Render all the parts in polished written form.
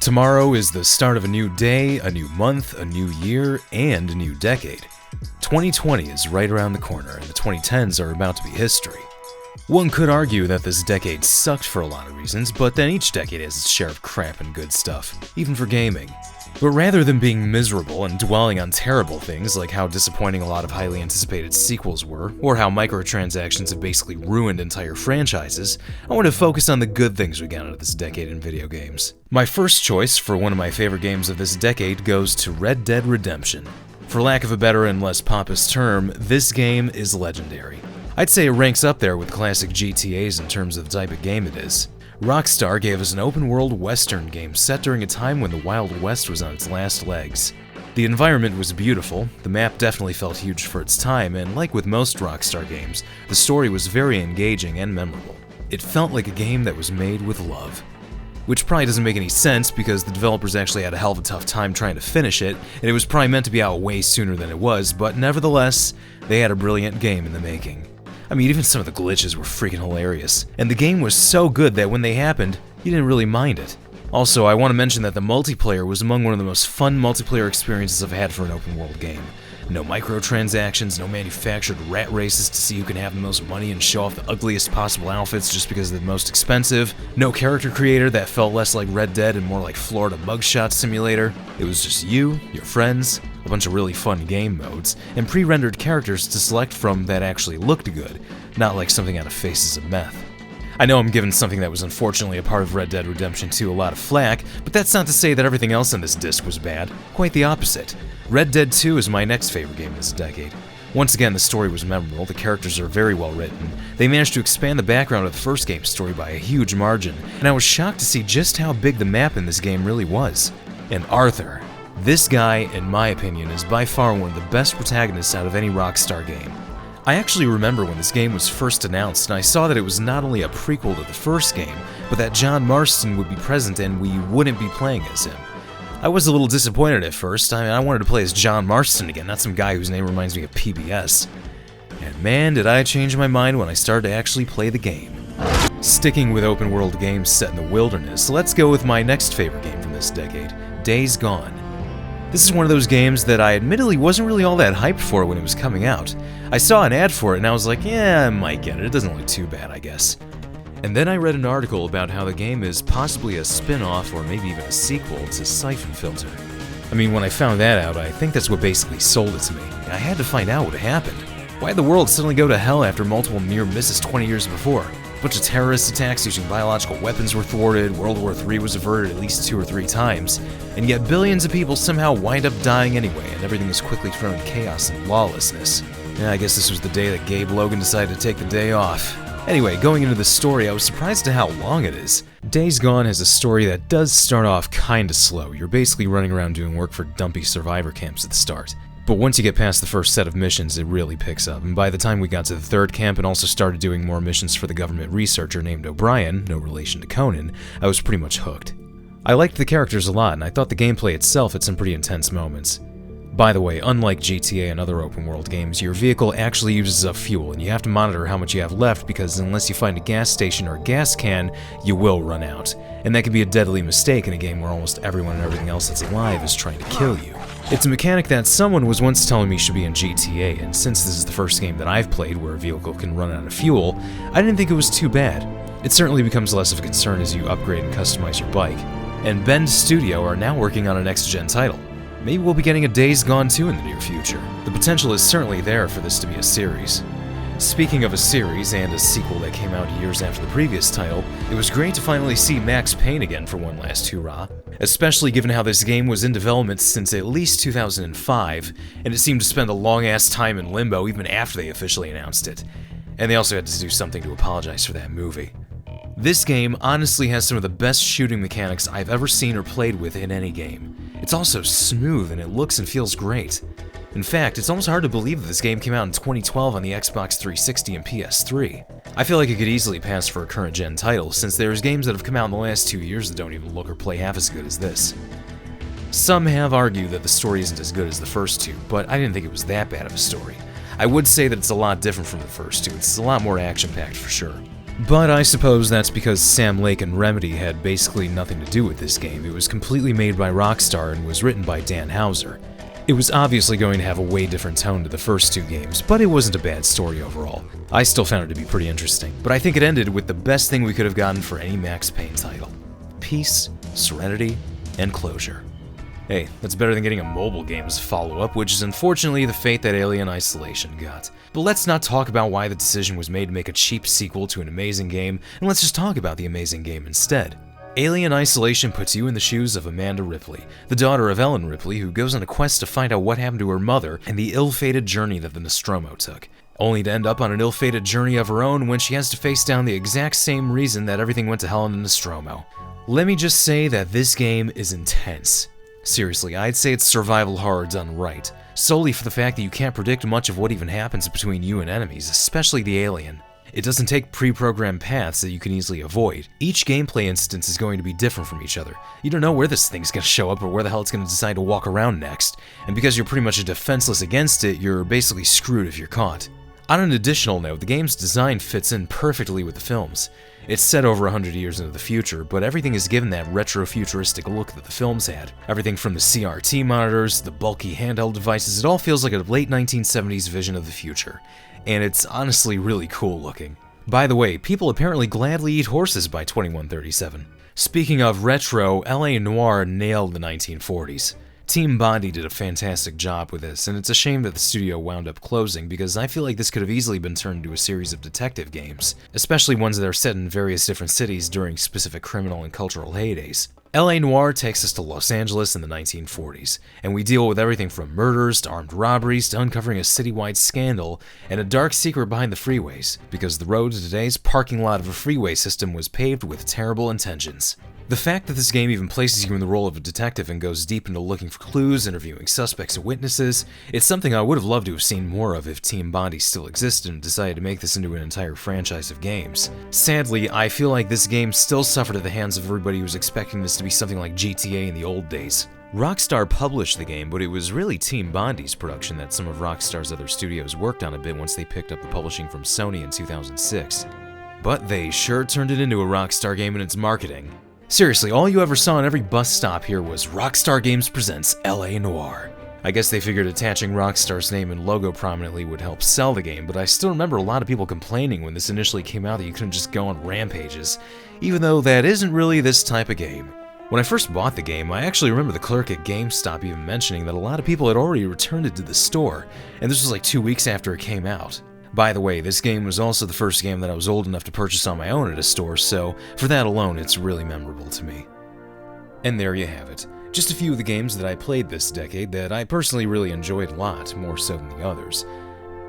Tomorrow is the start of a new day, a new month, a new year, and a new decade. 2020 is right around the corner, and the 2010s are about to be history. One could argue that this decade sucked for a lot of reasons, but then each decade has its share of crap and good stuff, even for gaming. But rather than being miserable and dwelling on terrible things like how disappointing a lot of highly anticipated sequels were, or how microtransactions have basically ruined entire franchises, I want to focus on the good things we got out of this decade in video games. My first choice for one of my favorite games of this decade goes to Red Dead Redemption. For lack of a better and less pompous term, this game is legendary. I'd say it ranks up there with classic GTAs in terms of the type of game it is. Rockstar gave us an open-world western game set during a time when the Wild West was on its last legs. The environment was beautiful, the map definitely felt huge for its time, and like with most Rockstar games, the story was very engaging and memorable. It felt like a game that was made with love. Which probably doesn't make any sense because the developers actually had a hell of a tough time trying to finish it, and it was probably meant to be out way sooner than it was, but nevertheless, they had a brilliant game in the making. I mean, even some of the glitches were freaking hilarious, and the game was so good that when they happened, you didn't really mind it. Also, I want to mention that the multiplayer was among one of the most fun multiplayer experiences I've had for an open-world game. No microtransactions, no manufactured rat races to see who can have the most money and show off the ugliest possible outfits just because they're the most expensive, no character creator that felt less like Red Dead and more like Florida Mugshot Simulator. It was just you, your friends, a bunch of really fun game modes, and pre-rendered characters to select from that actually looked good, not like something out of Faces of Meth. I know I'm giving something that was unfortunately a part of Red Dead Redemption 2 a lot of flack, but that's not to say that everything else on this disc was bad. Quite the opposite. Red Dead 2 is my next favorite game this decade. Once again, the story was memorable, the characters are very well written, they managed to expand the background of the first game's story by a huge margin, and I was shocked to see just how big the map in this game really was. And Arthur. This guy, in my opinion, is by far one of the best protagonists out of any Rockstar game. I actually remember when this game was first announced and I saw that it was not only a prequel to the first game, but that John Marston would be present and we wouldn't be playing as him. I was a little disappointed at first. I wanted to play as John Marston again, not some guy whose name reminds me of PBS. And man, did I change my mind when I started to actually play the game. Sticking with open world games set in the wilderness, let's go with my next favorite game from this decade, Days Gone. This is one of those games that I admittedly wasn't really all that hyped for when it was coming out. I saw an ad for it and I was like, yeah, I might get it. It doesn't look too bad, I guess. And then I read an article about how the game is possibly a spin-off or maybe even a sequel to Siphon Filter. I mean, when I found that out, I think that's what basically sold it to me. I had to find out what happened. Why'd the world suddenly go to hell after multiple near misses 20 years before? A bunch of terrorist attacks using biological weapons were thwarted, World War III was averted at least 2 or 3 times, and yet billions of people somehow wind up dying anyway, and everything is quickly thrown in chaos and lawlessness. Yeah, I guess this was the day that Gabe Logan decided to take the day off. Anyway, going into the story, I was surprised at how long it is. Days Gone has a story that does start off kinda slow. You're basically running around doing work for dumpy survivor camps at the start. But once you get past the first set of missions, it really picks up, and by the time we got to the third camp and also started doing more missions for the government researcher named O'Brien, no relation to Conan, I was pretty much hooked. I liked the characters a lot, and I thought the gameplay itself had some pretty intense moments. By the way, unlike GTA and other open-world games, your vehicle actually uses up fuel, and you have to monitor how much you have left because unless you find a gas station or a gas can, you will run out. And that can be a deadly mistake in a game where almost everyone and everything else that's alive is trying to kill you. It's a mechanic that someone was once telling me should be in GTA, and since this is the first game that I've played where a vehicle can run out of fuel, I didn't think it was too bad. It certainly becomes less of a concern as you upgrade and customize your bike. And Bend Studio are now working on a next-gen title. Maybe we'll be getting a Days Gone 2 in the near future. The potential is certainly there for this to be a series. Speaking of a series and a sequel that came out years after the previous title, it was great to finally see Max Payne again for one last hurrah, especially given how this game was in development since at least 2005, and it seemed to spend a long-ass time in limbo even after they officially announced it. And they also had to do something to apologize for that movie. This game honestly has some of the best shooting mechanics I've ever seen or played with in any game. It's also smooth and it looks and feels great. In fact, it's almost hard to believe that this game came out in 2012 on the Xbox 360 and PS3. I feel like it could easily pass for a current-gen title, since there's games that have come out in the last 2 years that don't even look or play half as good as this. Some have argued that the story isn't as good as the first two, but I didn't think it was that bad of a story. I would say that it's a lot different from the first two, it's a lot more action-packed for sure. But I suppose that's because Sam Lake and Remedy had basically nothing to do with this game. It was completely made by Rockstar and was written by Dan Houser. It was obviously going to have a way different tone to the first two games, but it wasn't a bad story overall. I still found it to be pretty interesting, but I think it ended with the best thing we could have gotten for any Max Payne title. Peace, serenity, and closure. Hey, that's better than getting a mobile game's follow-up, which is unfortunately the fate that Alien Isolation got. But let's not talk about why the decision was made to make a cheap sequel to an amazing game, and let's just talk about the amazing game instead. Alien Isolation puts you in the shoes of Amanda Ripley, the daughter of Ellen Ripley, who goes on a quest to find out what happened to her mother and the ill-fated journey that the Nostromo took, only to end up on an ill-fated journey of her own when she has to face down the exact same reason that everything went to hell in the Nostromo. Let me just say that this game is intense. Seriously, I'd say it's survival horror done right, solely for the fact that you can't predict much of what even happens between you and enemies, especially the alien. It doesn't take pre-programmed paths that you can easily avoid. Each gameplay instance is going to be different from each other. You don't know where this thing's going to show up or where the hell it's going to decide to walk around next, and because you're pretty much defenseless against it, you're basically screwed if you're caught. On an additional note, the game's design fits in perfectly with the films. It's set over 100 years into the future, but everything is given that retro-futuristic look that the films had. Everything from the CRT monitors, the bulky handheld devices, it all feels like a late 1970s vision of the future. And it's honestly really cool looking. By the way, people apparently gladly eat horses by 2137. Speaking of retro, LA Noire nailed the 1940s. Team Bondi did a fantastic job with this, and it's a shame that the studio wound up closing because I feel like this could have easily been turned into a series of detective games, especially ones that are set in various different cities during specific criminal and cultural heydays. LA Noire takes us to Los Angeles in the 1940s, and we deal with everything from murders to armed robberies to uncovering a citywide scandal and a dark secret behind the freeways, because the road to today's parking lot of a freeway system was paved with terrible intentions. The fact that this game even places you in the role of a detective and goes deep into looking for clues, interviewing suspects and witnesses, it's something I would have loved to have seen more of if Team Bondi still existed and decided to make this into an entire franchise of games. Sadly, I feel like this game still suffered at the hands of everybody who was expecting this to be something like GTA in the old days. Rockstar published the game, but it was really Team Bondi's production that some of Rockstar's other studios worked on a bit once they picked up the publishing from Sony in 2006. But they sure turned it into a Rockstar game in its marketing. Seriously, all you ever saw on every bus stop here was Rockstar Games presents LA Noire. I guess they figured attaching Rockstar's name and logo prominently would help sell the game, but I still remember a lot of people complaining when this initially came out that you couldn't just go on rampages, even though that isn't really this type of game. When I first bought the game, I actually remember the clerk at GameStop even mentioning that a lot of people had already returned it to the store, and this was like 2 weeks after it came out. By the way, this game was also the first game that I was old enough to purchase on my own at a store, so for that alone, it's really memorable to me. And there you have it. Just a few of the games that I played this decade that I personally really enjoyed a lot, more so than the others.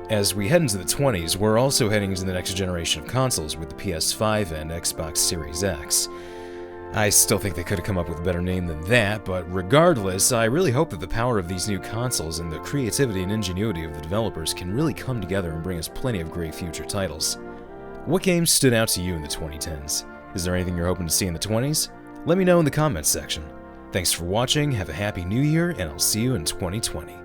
As we head into the 20s, we're also heading into the next generation of consoles with the PS5 and Xbox Series X. I still think they could have come up with a better name than that, but regardless, I really hope that the power of these new consoles and the creativity and ingenuity of the developers can really come together and bring us plenty of great future titles. What games stood out to you in the 2010s? Is there anything you're hoping to see in the 20s? Let me know in the comments section. Thanks for watching, have a happy new year, and I'll see you in 2020.